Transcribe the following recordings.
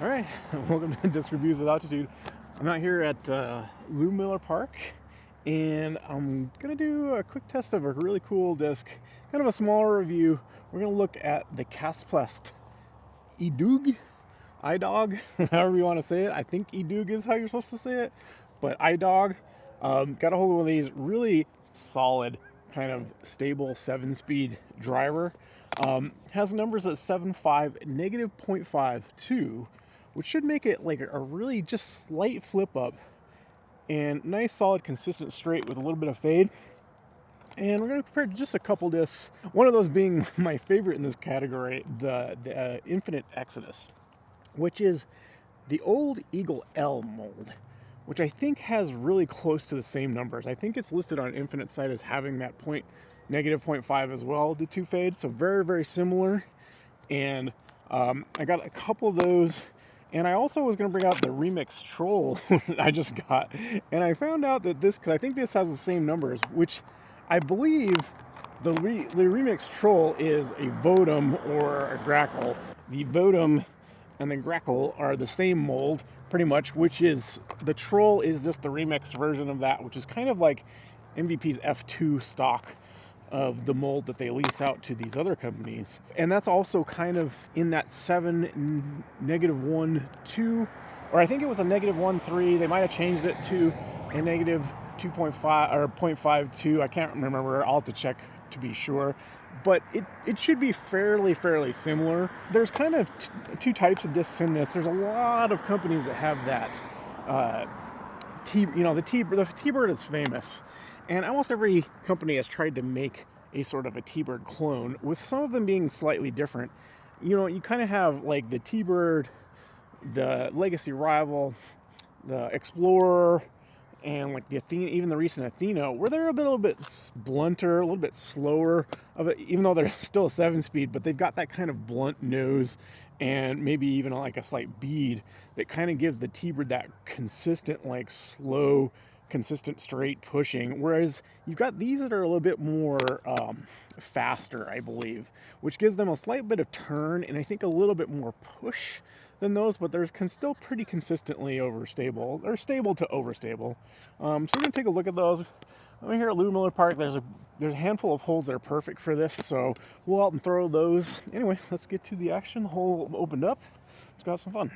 All right, welcome to Disc Reviews with Altitude. I'm out here at Lou Miller Park, and I'm gonna do a quick test of a really cool disc, kind of a smaller review. We're gonna look at the Kastaplast IDOG, however you want to say it. I think IDOG is how you're supposed to say it, but IDOG. Got a hold of one of these, really solid, kind of stable 7-speed driver. Has numbers at 7.5, negative 0.52, which should make it like a really just slight flip up, and nice solid consistent straight with a little bit of fade. And we're going to compare just a couple discs, one of those being my favorite in this category, the Infinite Exodus, which is the old Eagle L mold, which I think has really close to the same numbers. I think it's listed on Infinite site as having that negative 0.5 as well, the two fade, so very, very similar. And I got a couple of those, and I also was going to bring out the Remix Troll I just got, and I found out that this, because I think this has the same numbers, which I believe the Remix Troll is a Votum or a Grackle. The Votum and the Grackle are the same mold, pretty much, which is, the Troll is just the remix version of that, which is kind of like MVP's F2 stock of the mold that they lease out to these other companies. And that's also kind of in that 7, negative 1, 2, or I think it was a negative 1.3. They might have changed it to a negative 2.5 or 0.52. I can't remember. I'll have to check to be sure. But it should be fairly similar. There's kind of two types of discs in this. There's a lot of companies that have that. The T-Bird is famous, and almost every company has tried to make a sort of a T-Bird clone, with some of them being slightly different. You kind of have like the T-Bird, the Legacy Rival, the Explorer, and like the Athena, even the recent Athena, where they're a little bit blunter, a little bit slower of it, even though they're still a 7-speed, but they've got that kind of blunt nose and maybe even like a slight bead that kind of gives the T-Bird that consistent, like slow, consistent straight pushing, whereas you've got these that are a little bit more faster, I believe, which gives them a slight bit of turn and I think a little bit more push than those, but they're still pretty consistently overstable. They're stable to overstable. So we're gonna take a look at those. I'm here at Lou Miller Park. There's a handful of holes that are perfect for this, so we'll out and throw those. Anyway, let's get to the action. The hole opened up. Let's go have some fun.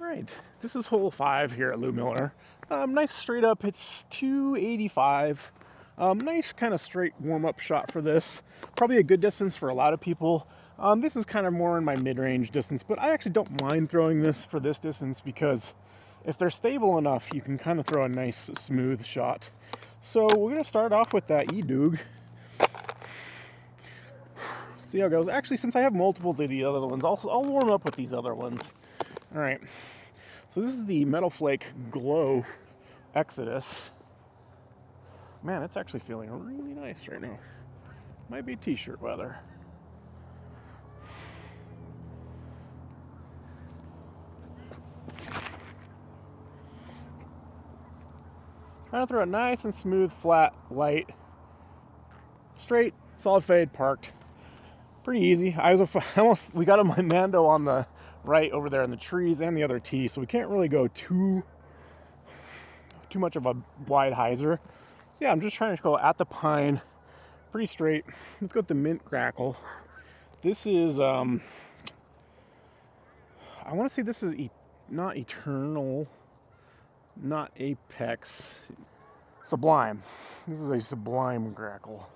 All right, this is hole 5 here at Lou Miller. Nice straight up. It's 285. Nice kind of straight warm-up shot for this. Probably a good distance for a lot of people. This is kind of more in my mid-range distance, but I actually don't mind throwing this for this distance because if they're stable enough, you can kind of throw a nice smooth shot. So we're going to start off with that IDOG. See how it goes. Actually, since I have multiples of the other ones, I'll warm up with these other ones. All right. So this is the Metal Flake Glow Exodus. Man, it's actually feeling really nice right now. Might be t-shirt weather. Trying to throw it nice and smooth, flat, light, straight, solid fade, parked. Pretty easy. We got a Mando on the right over there in the trees and the other tee, so we can't really go too much of a wide Hyzer. So yeah, I'm just trying to go at the pine, pretty straight. Let's go with the Mint Grackle. This is I want to say this is not Eternal, not Apex, Sublime. This is a Sublime Grackle.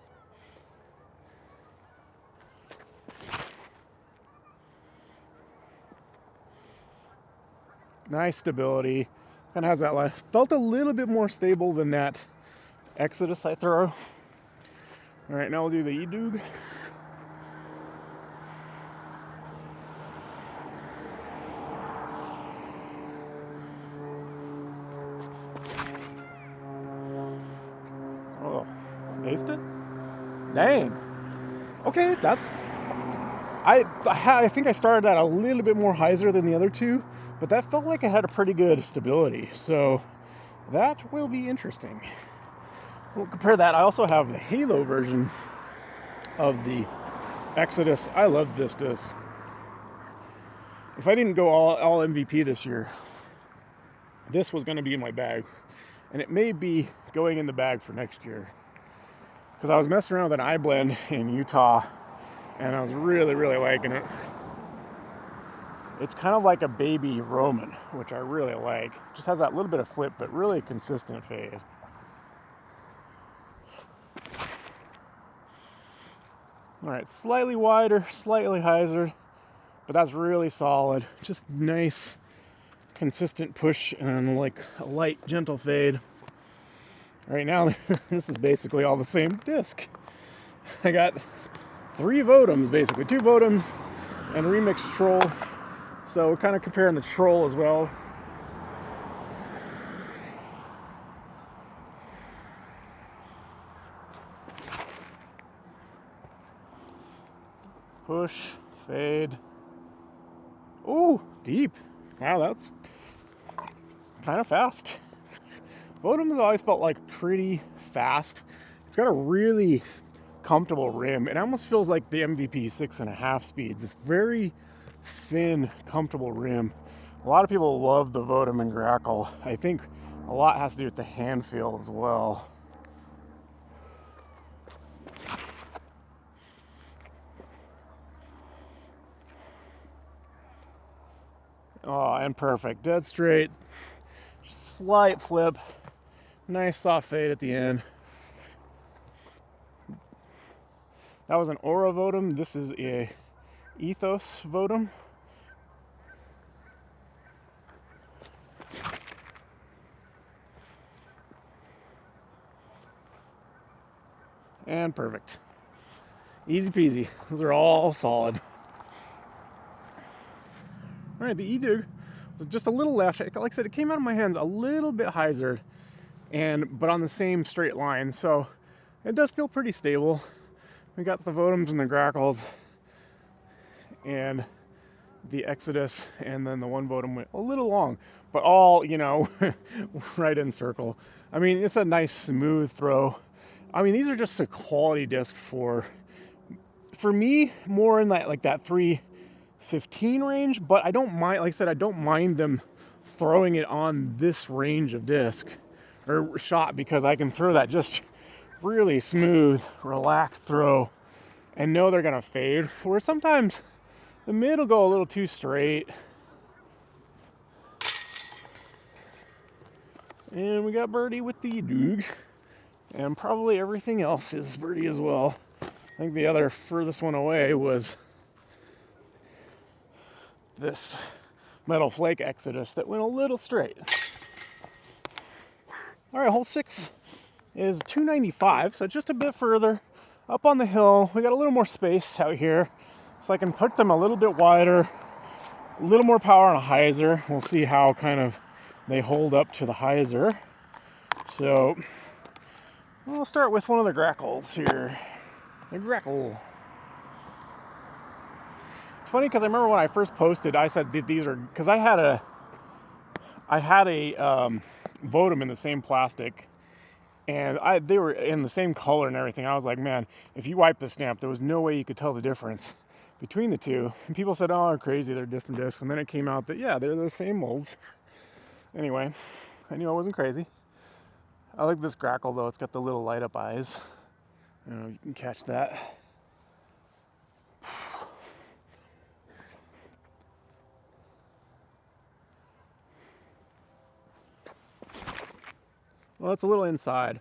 Nice stability. Kind of has that life. Felt a little bit more stable than that Exodus I throw. All right, now we'll do the IDOG. Oh, aced it? Dang. Okay, I think I started at a little bit more Hyzer than the other two, but that felt like it had a pretty good stability, so that will be interesting. We'll compare that. I also have the Halo version of the Exodus. I love this disc. if I didn't go all MVP this year, this was going to be in my bag. And it may be going in the bag for next year. Because I was messing around with an iBlend in Utah, and I was really, really liking it. It's kind of like a baby Roman, which I really like. Just has that little bit of flip, but really consistent fade. All right, slightly wider, slightly Hyzer, but that's really solid. Just nice, consistent push and like a light, gentle fade. Right now, this is basically all the same disc. I got 3 Votums, basically. 2 Votums and a remixed Troll. So we're kind of comparing the Troll as well. Push, fade. Ooh, deep. Wow, that's kind of fast. Votum has always felt like pretty fast. It's got a really comfortable rim. It almost feels like the MVP 6.5 speeds. It's very thin, comfortable rim. A lot of people love the Votum and Grackle. I think a lot has to do with the hand feel as well. Oh, and perfect. Dead straight. Slight flip. Nice soft fade at the end. That was an Aura Votum. This is a Ethos Votum. And perfect. Easy peasy. Those are all solid. All right, the IDOG was just a little left. Like I said, it came out of my hands a little bit Hyzered, but on the same straight line. So it does feel pretty stable. We got the Votums and the Grackles and the Exodus, and then the one Votum went a little long, but all, you know, right in circle. I mean, it's a nice smooth throw. I mean, these are just a quality disc for me, more in that, like that 315 range, but I don't mind, like I said, I don't mind them throwing it on this range of disc or shot, because I can throw that just really smooth, relaxed throw and know they're gonna fade. Where sometimes the mid will go a little too straight. And we got birdie with the IDOG, and probably everything else is birdie as well. I think the other furthest one away was this Metal Flake Exodus that went a little straight. All right, hole 6 is 295, so just a bit further up on the hill. We got a little more space out here, so I can put them a little bit wider, a little more power on a Hyzer. We'll see how kind of they hold up to the Hyzer. So we'll start with one of the Grackles here. The Grackle. It's funny because I remember when I first posted, I said that these are, because I had a Votum in the same plastic, and they were in the same color and everything. I was like, man, if you wipe the stamp, there was no way you could tell the difference between the two. And people said, oh, I'm crazy, they're different discs. And then it came out that, yeah, they're the same molds. Anyway, I knew I wasn't crazy. I like this Grackle though. It's got the little light up eyes. I don't know if you can catch that. Well, it's a little inside.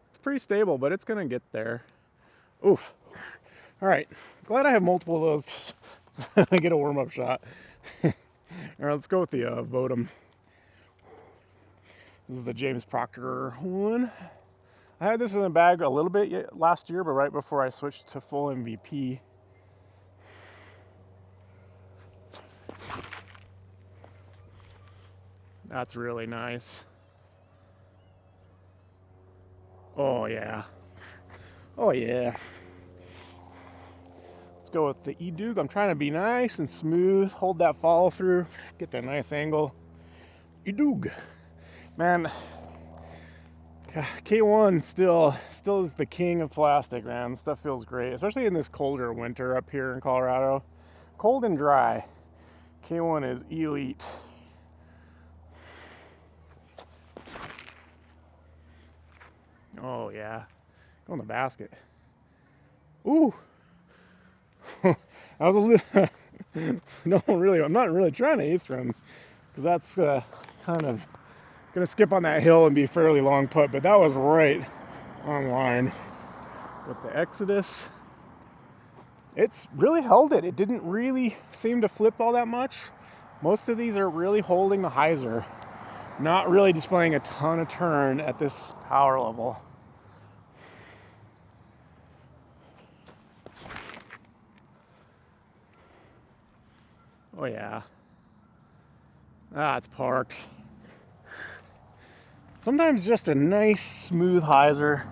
It's pretty stable, but it's gonna get there. Oof. All right, glad I have multiple of those so I get a warm-up shot. All right, let's go with the Votum. This is the James Proctor one. I had this in the bag a little bit last year, but right before I switched to full MVP. That's really nice. Oh yeah. Oh yeah. Let's go with the IDOG. I'm trying to be nice and smooth, hold that follow through, get that nice angle. IDOG. Man, K1 still is the king of plastic, man. This stuff feels great, especially in this colder winter up here in Colorado. Cold and dry. K1 is elite. Oh yeah, go in the basket. Ooh, that was a little. No, really, I'm not really trying to ace run because that's kind of gonna skip on that hill and be a fairly long putt. But that was right on line with the Exodus. It's really held it. It didn't really seem to flip all that much. Most of these are really holding the Hyzer, not really displaying a ton of turn at this power level. Oh yeah. Ah, it's parked. Sometimes just a nice smooth Hyzer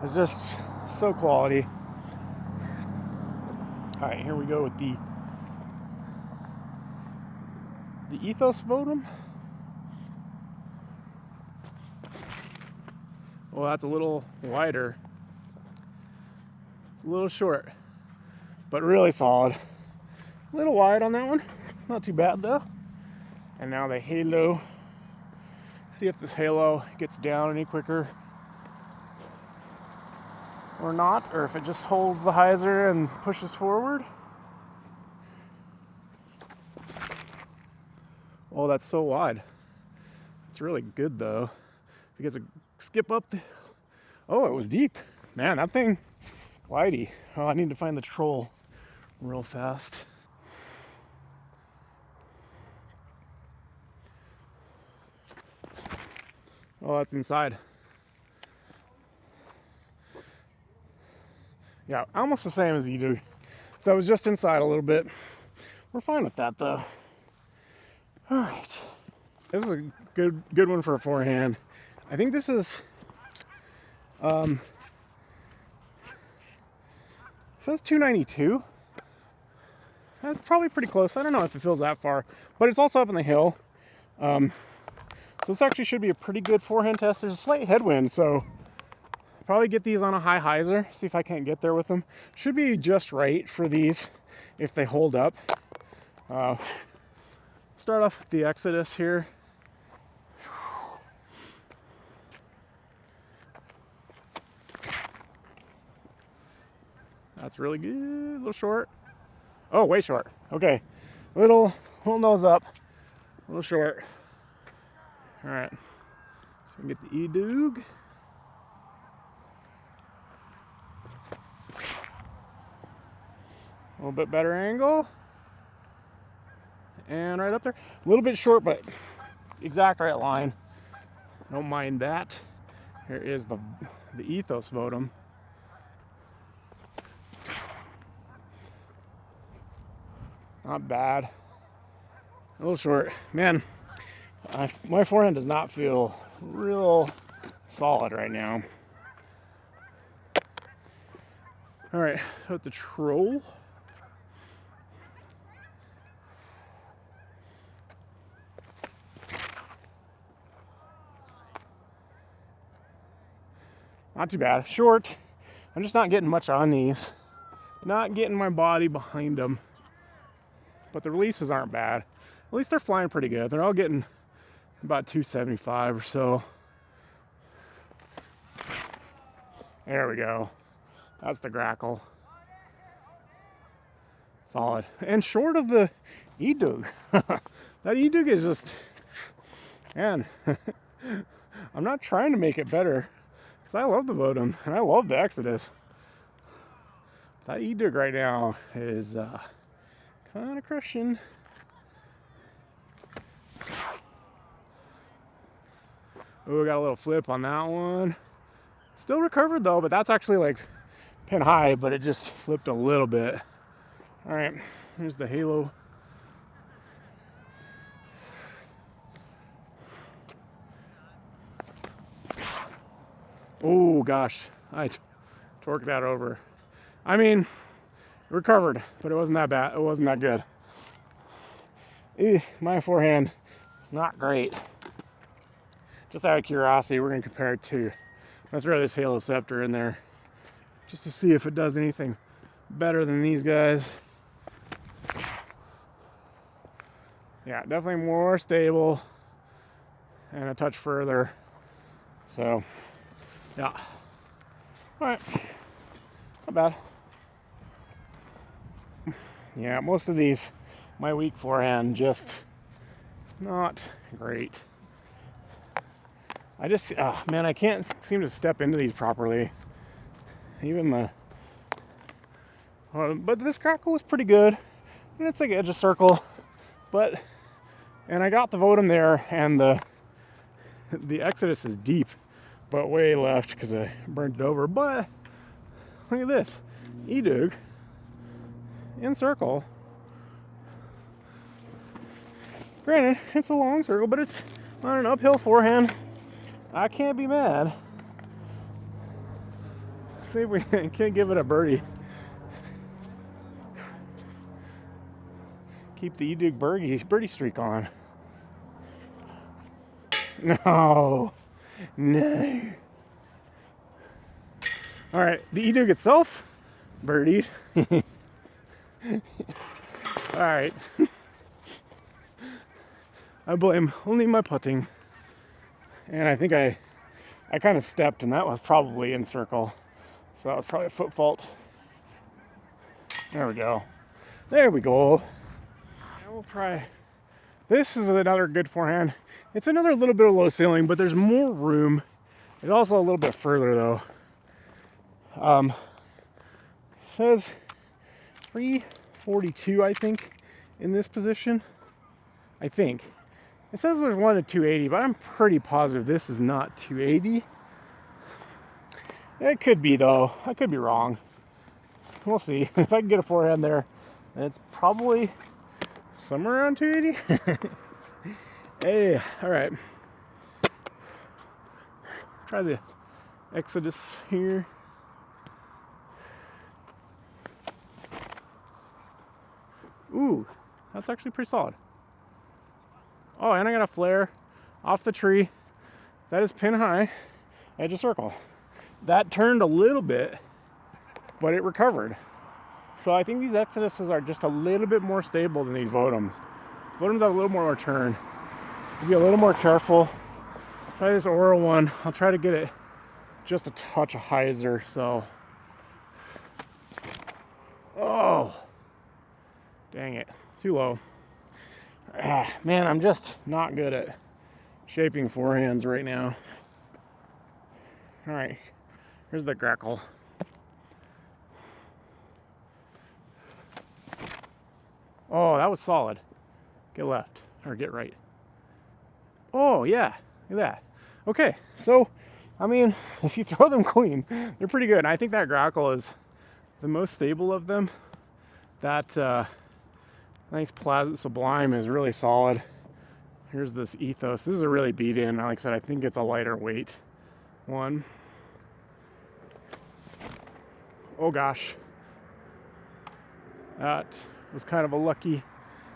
is just so quality. All right, here we go with the Ethos Votum. Well, that's a little wider. It's a little short, but really solid. A little wide on that one. Not too bad though. And now the halo. See if this halo gets down any quicker or not, or if it just holds the Hyzer and pushes forward. Oh, that's so wide. It's really good though. If it gets a skip up the... Oh, it was deep. Man, that thing, glidey. Oh, I need to find the troll real fast. Oh, that's inside. Yeah, almost the same as IDOG. So I was just inside a little bit. We're fine with that though. All right. This is a good one for a forehand. I think this is it says 292. That's probably pretty close. I don't know if it feels that far, but it's also up in the hill. So this actually should be a pretty good forehand test. There's a slight headwind, so probably get these on a high Hyzer. See if I can't get there with them. Should be just right for these if they hold up. Start off with the Exodus here. That's really good. A little short. Oh, way short. Okay. Little nose up. A little short. All right. So we can get the IDOG. A little bit better angle. And right up there. A little bit short, but exact right line. Don't mind that. Here is the Ethos Votum. Not bad. A little short. Man, my forehand does not feel real solid right now. All right, with the troll. Not too bad. Short. I'm just not getting much on these. Not getting my body behind them. But the releases aren't bad. At least they're flying pretty good. They're all getting about 275 or so. There we go. That's the Grackle. Solid. And short of the IDOG. That IDOG is just... Man. I'm not trying to make it better. Because I love the Votum. And I love the Exodus. That IDOG right now is... kind of crushing. Oh, we got a little flip on that one. Still recovered though, but that's actually like pin high, but it just flipped a little bit. All right, here's the halo. Oh gosh, I torqued that over. I mean, recovered, but it wasn't that bad. It wasn't that good. My forehand, not great. Just out of curiosity, we're gonna compare it to, let's throw this Halo Scepter in there just to see if it does anything better than these guys. Yeah, definitely more stable and a touch further. So, yeah. All right, not bad. Yeah, most of these, my weak forehand, just not great. I just, man, I can't seem to step into these properly. Even the, but this Grackle was pretty good. And it's like edge of circle, but, and I got the Votum there, and the Exodus is deep, but way left because I burnt it over. But look at this, IDOG in circle. Granted, it's a long circle, but it's on an uphill forehand. I can't be mad. Let's see if we can't give it a birdie. Keep the IDOG birdie streak on. No. All right, the IDOG itself, birdied. All right. I blame only my putting. And I think I kind of stepped, and that was probably in circle. So that was probably a foot fault. There we go. There we go. Now we'll try. This is another good forehand. It's another little bit of low ceiling, but there's more room. It's also a little bit further though. Says 342, I think, in this position. I think. It says there's 1 to 280, but I'm pretty positive this is not 280. It could be though. I could be wrong. We'll see. If I can get a forehand there, then it's probably somewhere around 280. Hey, all right. Try the Exodus here. Ooh, that's actually pretty solid. Oh, and I got a flare off the tree. That is pin high, edge of circle. That turned a little bit, but it recovered. So I think these Exoduses are just a little bit more stable than these Votums. Votums have a little more return. To be a little more careful. Try this Aura one. I'll try to get it just a touch of Hyzer. So, oh, dang it, too low. Man, I'm just not good at shaping forehands right now. All right, here's the Grackle. Oh, that was solid. Get left, or get right. Oh, yeah, look at that. Okay, so, I mean, if you throw them clean, they're pretty good. And I think that Grackle is the most stable of them. That nice Plasma Sublime is really solid. Here's this Ethos. This is a really beat in. Like I said, I think it's a lighter weight one. Oh gosh. That was kind of a lucky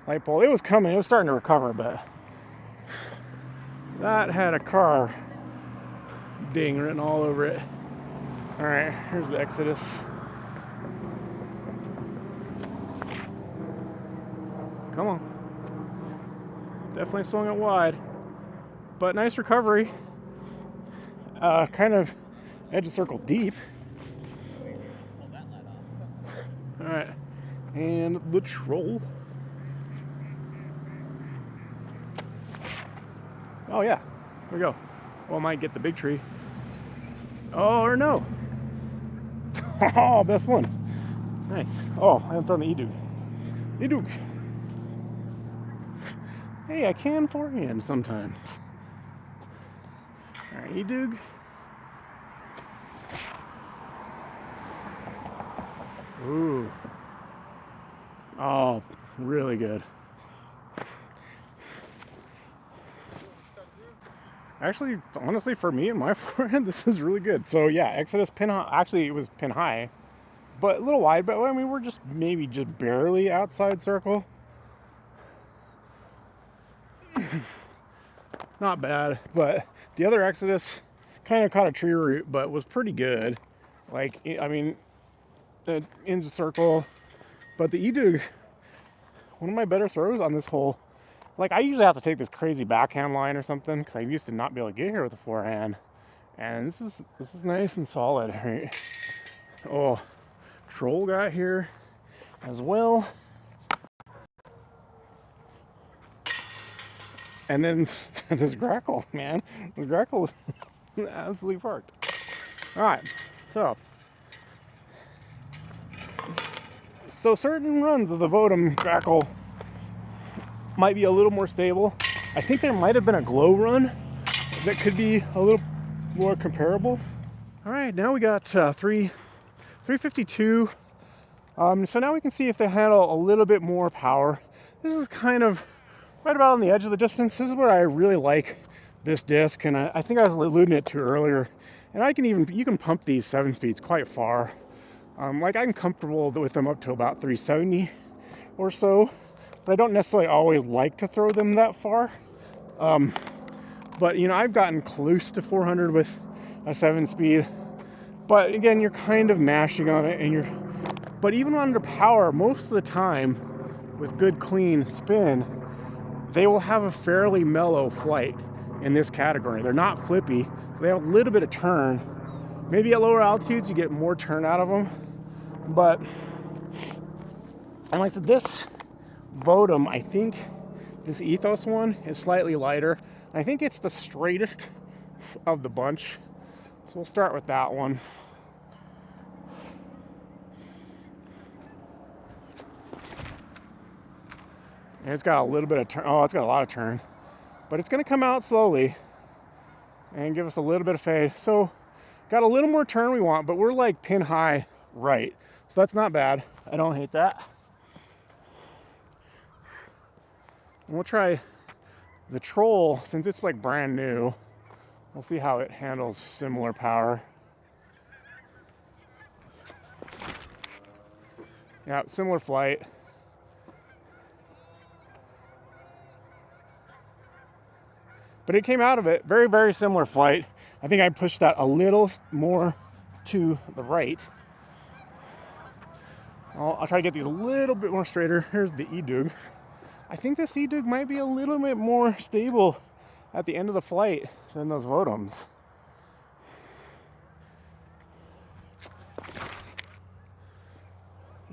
light pole. It was coming. It was starting to recover, but that had a car ding written all over it. All right, here's the Exodus. Come on. Definitely swung it wide, but nice recovery. Kind of edge of circle deep. All right, and the Troll. Oh yeah, here we go. Well, I might get the big tree. Oh, or no. Oh, best one. Nice. Oh, I haven't thrown the IDOG. IDOG. Hey, I can forehand sometimes. All right, IDOG. Ooh. Oh, really good. Actually, honestly, for me and my forehand, this is really good. So yeah, Exodus pin high. Actually, it was pin high, but a little wide. But I mean, we're just maybe just barely outside circle. Not bad. But the other Exodus kind of caught a tree root, but was pretty good. Like, I mean, into circle. But the IDOG, one of my better throws on this hole. like I usually have to take this crazy backhand line or something because I used to not be able to get here with a forehand. And this is nice and solid, right? Oh, troll got here as well. And then this Grackle, man. The Grackle is absolutely parked. All right, so certain runs of the Votum Grackle might be a little more stable. I think there might have been a glow run that could be a little more comparable. All right, now we got 352. So now we can see if they handle a little bit more power. This is kind of right about on the edge of the distance. This is where I really like this disc, and I think I was alluding it to earlier. And you can pump these 7 speeds quite far. Like I'm comfortable with them up to about 370 or so, but I don't necessarily always like to throw them that far. But you know, I've gotten close to 400 with a 7 speed, but again, you're kind of mashing on it, but even under power, most of the time with good clean spin, they will have a fairly mellow flight in this category. They're not flippy, so they have a little bit of turn. Maybe at lower altitudes you get more turn out of them, but and like I said, this Votum, I think this Ethos one is slightly lighter. I think it's the straightest of the bunch, so we'll start with that one. And it's got a little bit of turn. Oh, it's got a lot of turn, but it's going to come out slowly and give us a little bit of fade. So got a little more turn we want, but we're like pin high right, so that's not bad. I don't hate that. And we'll try the Troll, since it's like brand new. We'll see how it handles similar power. Yeah, similar flight. But it came out of it, very, very similar flight. I think I pushed that a little more to the right. I'll try to get these a little bit more straighter. Here's the IDOG. I think this IDOG might be a little bit more stable at the end of the flight than those Votums.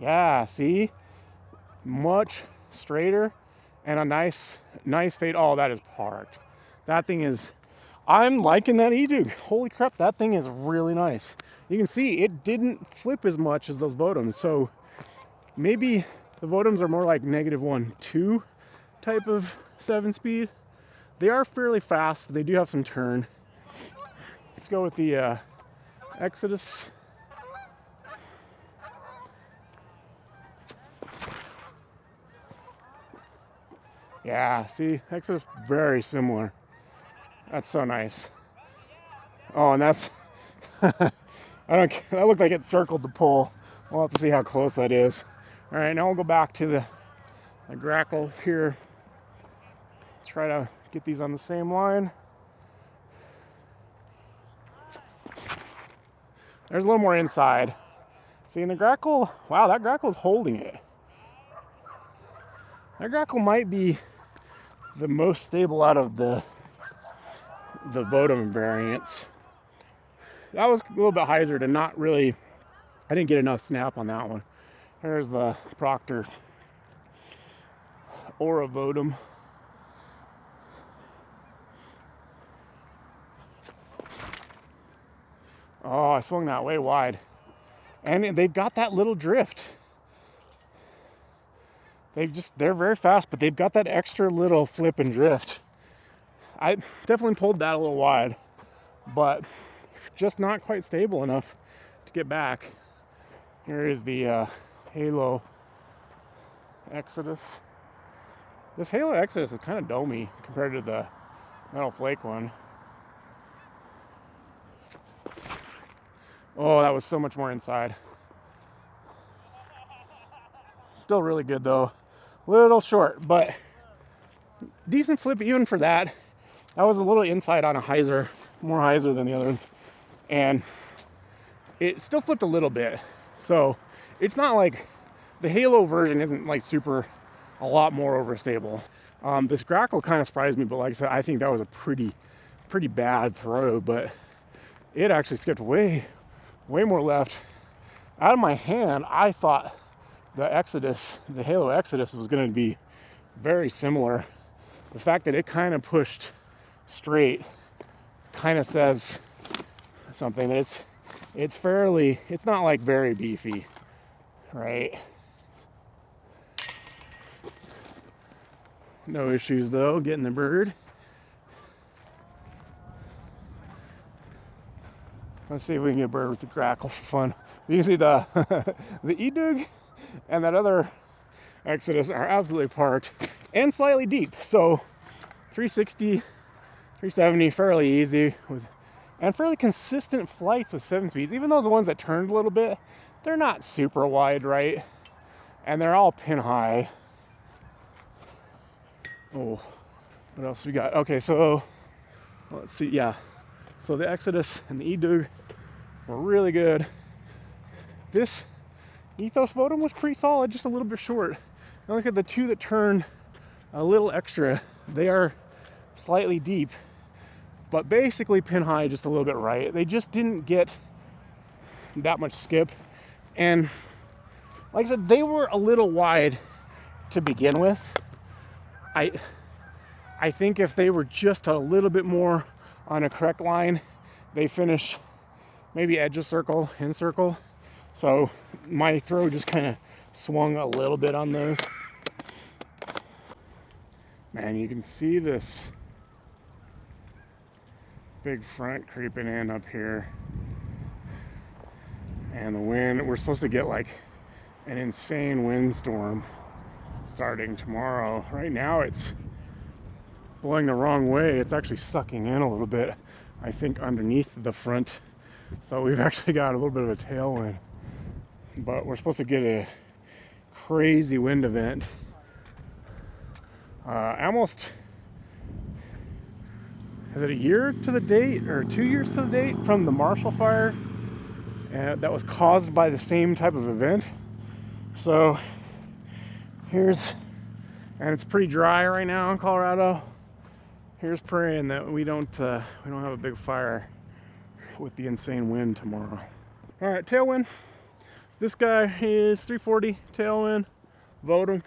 Yeah, see? Much straighter and a nice fade. Oh, that is parked. That thing is, I'm liking that IDOG. Holy crap, that thing is really nice. You can see it didn't flip as much as those Votums, so maybe the Votums are more like -1-2 type of 7 speed. They are fairly fast. They do have some turn. Let's go with the Exodus. Yeah, see, Exodus very similar. That's so nice. Oh, and that's that looked like it circled the pole. We'll have to see how close that is. All right, now we'll go back to the Grackle here. Try to get these on the same line. There's a little more inside. See, in the Grackle, wow, that Grackle's holding it. That Grackle might be the most stable out of the Votum variants. That was a little bit Hyzer to not really, I didn't get enough snap on that one. There's the Proctor Aura Votum. Oh, I swung that way wide. And they've got that little drift. They're very fast, but they've got that extra little flip and drift. I definitely pulled that a little wide, but just not quite stable enough to get back. Here is the Halo Exodus. This Halo Exodus is kind of domey compared to the Metal Flake one. Oh, that was so much more inside. Still really good though. Little short, but decent flip even for that. That was a little inside on a Hyzer, more Hyzer than the other ones. And it still flipped a little bit. So it's not like the Halo version isn't like a lot more overstable. This Grackle kind of surprised me, but like I said, I think that was a pretty bad throw, but it actually skipped way more left. Out of my hand, I thought the Halo Exodus was going to be very similar. The fact that it kind of pushed straight kind of says something, that it's not like very beefy, right? No issues though, getting the bird. Let's see if we can get a bird with the Grackle for fun. You can see the the IDOG and that other Exodus are absolutely parked and slightly deep. So 360, 370, fairly easy and fairly consistent flights with 7 speeds. Even those ones that turned a little bit, they're not super wide, right? And they're all pin high. Oh, what else we got? Okay, so let's see. Yeah, so the Exodus and the IDOG were really good. This Ethos Votum was pretty solid, just a little bit short. Now look at the two that turned a little extra. They are slightly deep, but basically pin high, just a little bit right. They just didn't get that much skip. And like I said, they were a little wide to begin with. I think if they were just a little bit more on a correct line, they finish maybe edge of circle, in circle. So my throw just kind of swung a little bit on those. Man, you can see this big front creeping in up here. And the wind, we're supposed to get like an insane windstorm starting tomorrow. Right now it's blowing the wrong way. It's actually sucking in a little bit, I think, underneath the front. So we've actually got a little bit of a tailwind. But we're supposed to get a crazy wind event. Almost, is it a year to the date or 2 years to the date from the Marshall fire that was caused by the same type of event. So here's, and it's pretty dry right now in Colorado. Here's praying that we don't have a big fire with the insane wind tomorrow. All right, tailwind. This guy is 340 tailwind, Votum.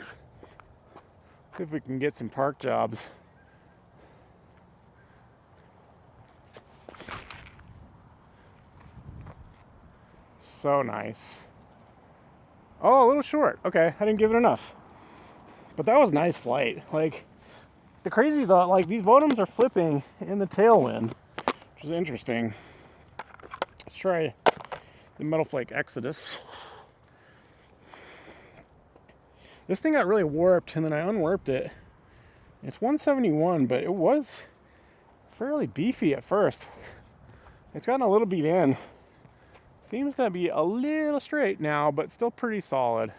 See if we can get some park jobs. So nice. Oh, a little short. Okay, I didn't give it enough. But that was a nice flight. Like, the crazy thought, like, these Votums are flipping in the tailwind, which is interesting. Let's try the Metal Flake Exodus. This thing got really warped, and then I unwarped it. It's 171, but it was fairly beefy at first. It's gotten a little beat in. Seems to be a little straight now, but still pretty solid.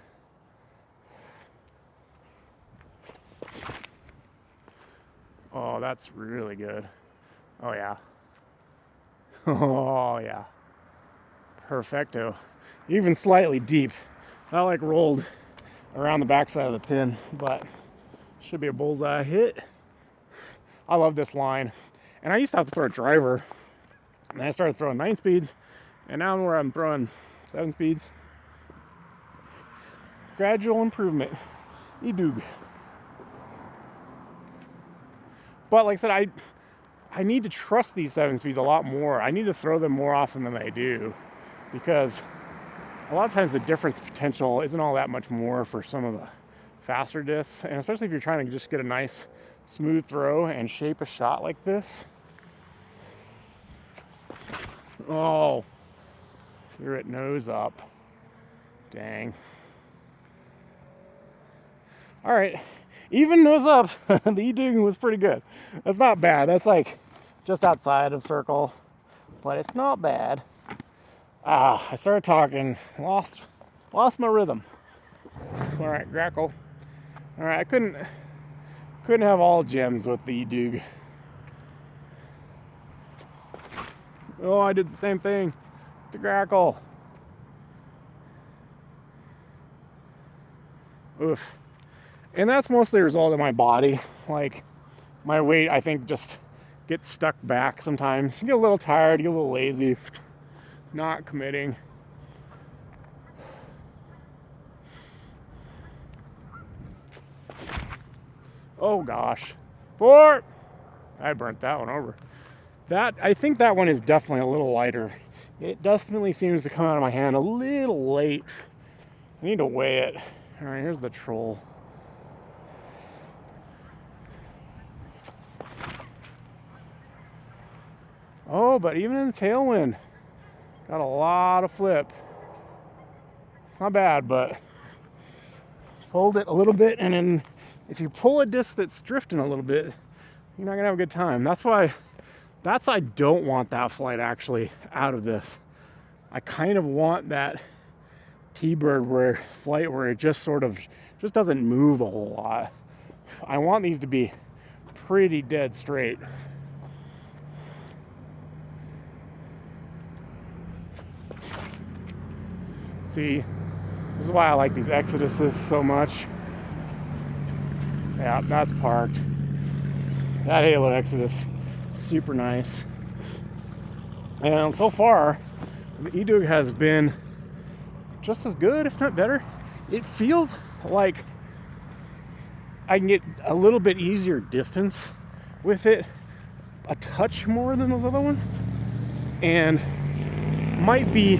Oh, that's really good. Oh, yeah. Oh, yeah. Perfecto. Even slightly deep. Not like rolled around the backside of the pin, but should be a bullseye hit. I love this line. And I used to have to throw a driver. And I started throwing 9 speeds. And now where I'm throwing 7 speeds. Gradual improvement. IDOG. But like I said, I need to trust these 7 speeds a lot more. I need to throw them more often than I do, because a lot of times the difference potential isn't all that much more for some of the faster discs, and especially if you're trying to just get a nice smooth throw and shape a shot like this. Oh, threw it nose up. Dang. All right. Even nose up, the IDOG was pretty good. That's not bad. That's like just outside of circle, but it's not bad. I started talking, lost my rhythm. All right, Grackle. All right, I couldn't have all gems with the IDOG. Oh, I did the same thing. The Grackle. Oof. And that's mostly a result of my body. Like, my weight, I think, just gets stuck back sometimes. You get a little tired, you get a little lazy, not committing. Oh gosh. 4! I burnt that one over. I think that one is definitely a little lighter. It definitely seems to come out of my hand a little late. I need to weigh it. All right, here's the troll. Oh, but even in the tailwind, got a lot of flip. It's not bad, but pulled it a little bit, and then if you pull a disc that's drifting a little bit, you're not gonna have a good time. That's why I don't want that flight actually out of this. I kind of want that T-bird flight where it just sort of just doesn't move a whole lot. I want these to be pretty dead straight. See, this is why I like these Exoduses so much. Yeah, that's parked. That Halo Exodus, super nice. And so far, the IDOG has been just as good, if not better. It feels like I can get a little bit easier distance with it, a touch more than those other ones, and might be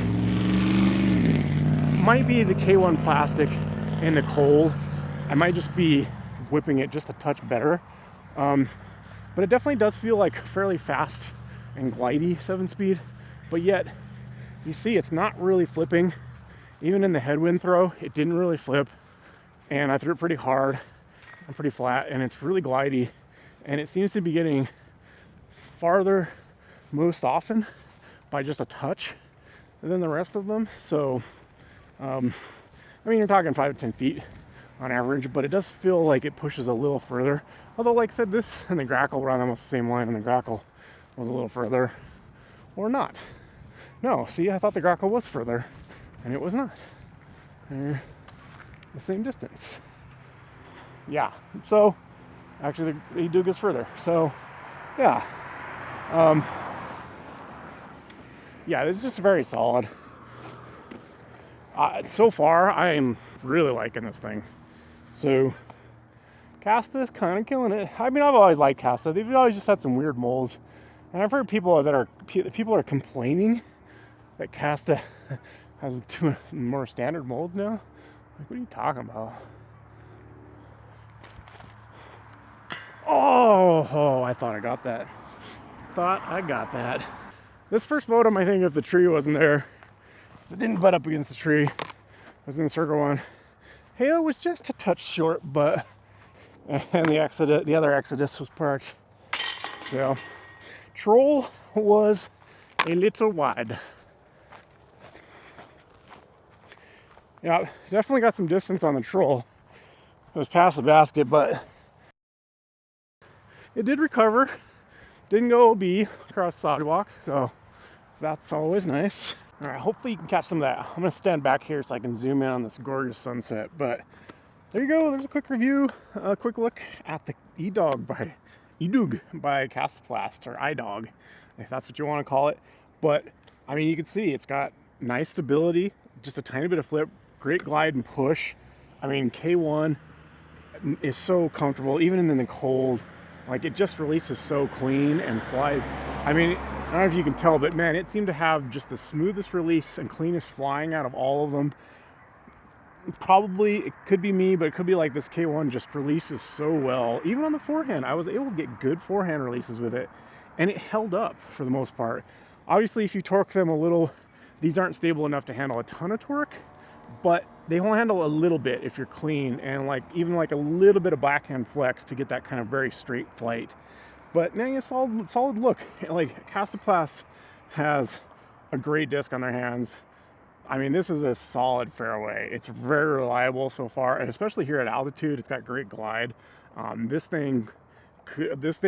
the K1 plastic in the cold. I might just be whipping it just a touch better, but it definitely does feel like fairly fast and glidey 7-speed, but yet you see it's not really flipping. Even in the headwind throw, it didn't really flip, and I threw it pretty hard and pretty flat, and it's really glidey, and it seems to be getting farther most often by just a touch than the rest of them. So I mean, you're talking 5 to 10 feet on average, but it does feel like it pushes a little further. Although, like I said, this and the Grackle were on almost the same line, and the Grackle was a little further, or not. No, see, I thought the Grackle was further, and it was not. They're the same distance. Yeah, so actually the IDOG is further. So, yeah. Yeah, it's just very solid. So far, I am really liking this thing. So, Kasta is kind of killing it. I mean, I've always liked Kasta. They've always just had some weird molds. And I've heard people are complaining that Kasta has 2 more standard molds now. Like, what are you talking about? Oh, I thought I got that. This first Votum, I think if the tree wasn't there, it didn't butt up against the tree. I was in the circle one. Halo was just a touch short, but and the other Exodus was parked. So troll was a little wide. Yeah, definitely got some distance on the troll. It was past the basket, but it did recover. Didn't go OB across the sidewalk, so that's always nice. All right, hopefully you can catch some of that. I'm gonna stand back here so I can zoom in on this gorgeous sunset, but there you go. There's a quick review, a quick look at the IDOG by Kastaplast, or IDOG, if that's what you want to call it. But I mean, you can see it's got nice stability, just a tiny bit of flip, great glide and push. I mean, K1 is so comfortable, even in the cold. Like, it just releases so clean and flies. I mean, I don't know if you can tell, but man, it seemed to have just the smoothest release and cleanest flying out of all of them. Probably, it could be me, but it could be like this K1 just releases so well. Even on the forehand, I was able to get good forehand releases with it, and it held up for the most part. Obviously, if you torque them a little, these aren't stable enough to handle a ton of torque, but they will handle a little bit if you're clean, and like even like a little bit of backhand flex to get that kind of very straight flight. But man, a solid look. Like, Kastaplast has a great disc on their hands. I mean, this is a solid fairway. It's very reliable so far, and especially here at altitude, it's got great glide. This thing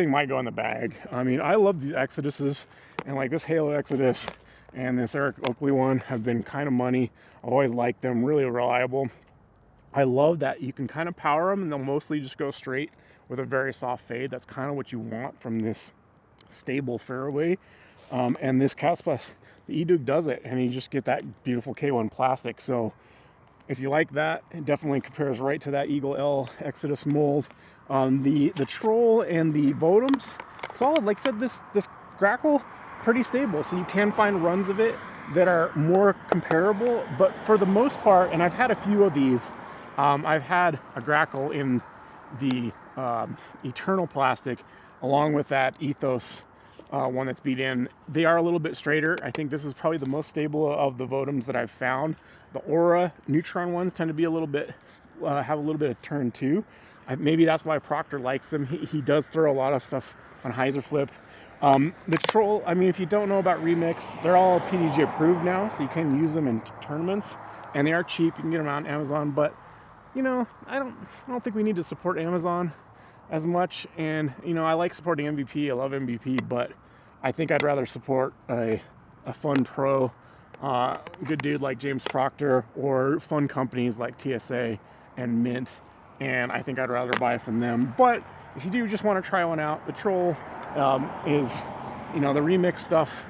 might go in the bag. I mean, I love these Exoduses, and like this Halo Exodus and this Eric Oakley one have been kind of money. I've always liked them, really reliable. I love that you can kind of power them and they'll mostly just go straight with a very soft fade. That's kind of what you want from this stable fairway. And this Kastaplast, the IDOG does it, and you just get that beautiful K1 plastic. So if you like that, it definitely compares right to that Eagle L Exodus mold. The Troll and the Votums, solid. Like I said, this Grackle, pretty stable. So you can find runs of it that are more comparable, but for the most part, and I've had a few of these, I've had a Grackle in the Eternal plastic along with that Ethos one that's beat in. They are a little bit straighter. I think this is probably the most stable of the Votums that I've found. The Aura Neutron ones tend to be a little bit, have a little bit of turn too. Maybe that's why Proctor likes them. He does throw a lot of stuff on Hyzer flip. The Troll, I mean, if you don't know about Remix, they're all PDG approved now, so you can use them in tournaments, and they are cheap. You can get them on Amazon, but you know, I don't think we need to support Amazon as much. And you know, I like supporting MVP. I love MVP, but I think I'd rather support a fun pro, good dude like James Proctor, or fun companies like TSA and Mint. And I think I'd rather buy from them. But if you do just want to try one out, the Troll is, you know, the Remix stuff.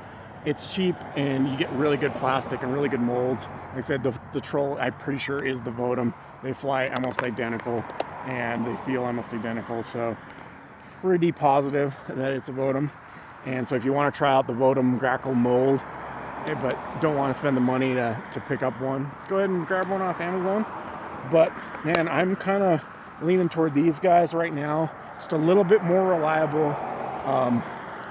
It's cheap and you get really good plastic and really good molds. Like I said, the Troll, I'm pretty sure, is the Votum. They fly almost identical and they feel almost identical. So pretty positive that it's a Votum. And so if you want to try out the Votum Grackle mold, but don't want to spend the money to pick up one, go ahead and grab one off Amazon. But man, I'm kind of leaning toward these guys right now. Just a little bit more reliable.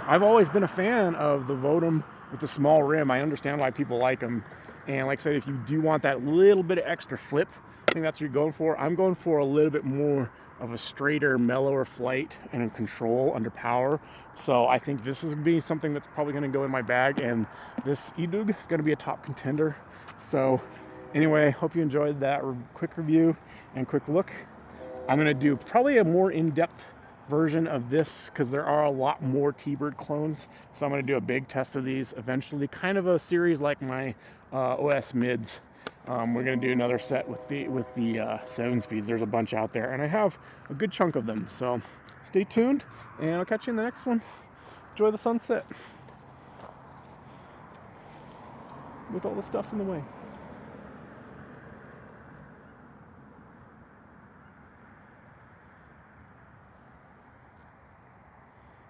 I've always been a fan of the Votum with the small rim. I understand why people like them. And like I said, if you do want that little bit of extra flip, I think that's what you're going for. I'm going for a little bit more of a straighter, mellower flight and control under power. So I think this is going to be something that's probably going to go in my bag, and this IDOG going to be a top contender. So anyway, hope you enjoyed that quick review and quick look. I'm going to do probably a more in-depth version of this because there are a lot more T-Bird clones. So I'm going to do a big test of these eventually, kind of a series like my OS mids. We're going to do another set with the 7 speeds. There's a bunch out there, and I have a good chunk of them. So stay tuned, and I'll catch you in the next one. Enjoy the sunset with all the stuff in the way.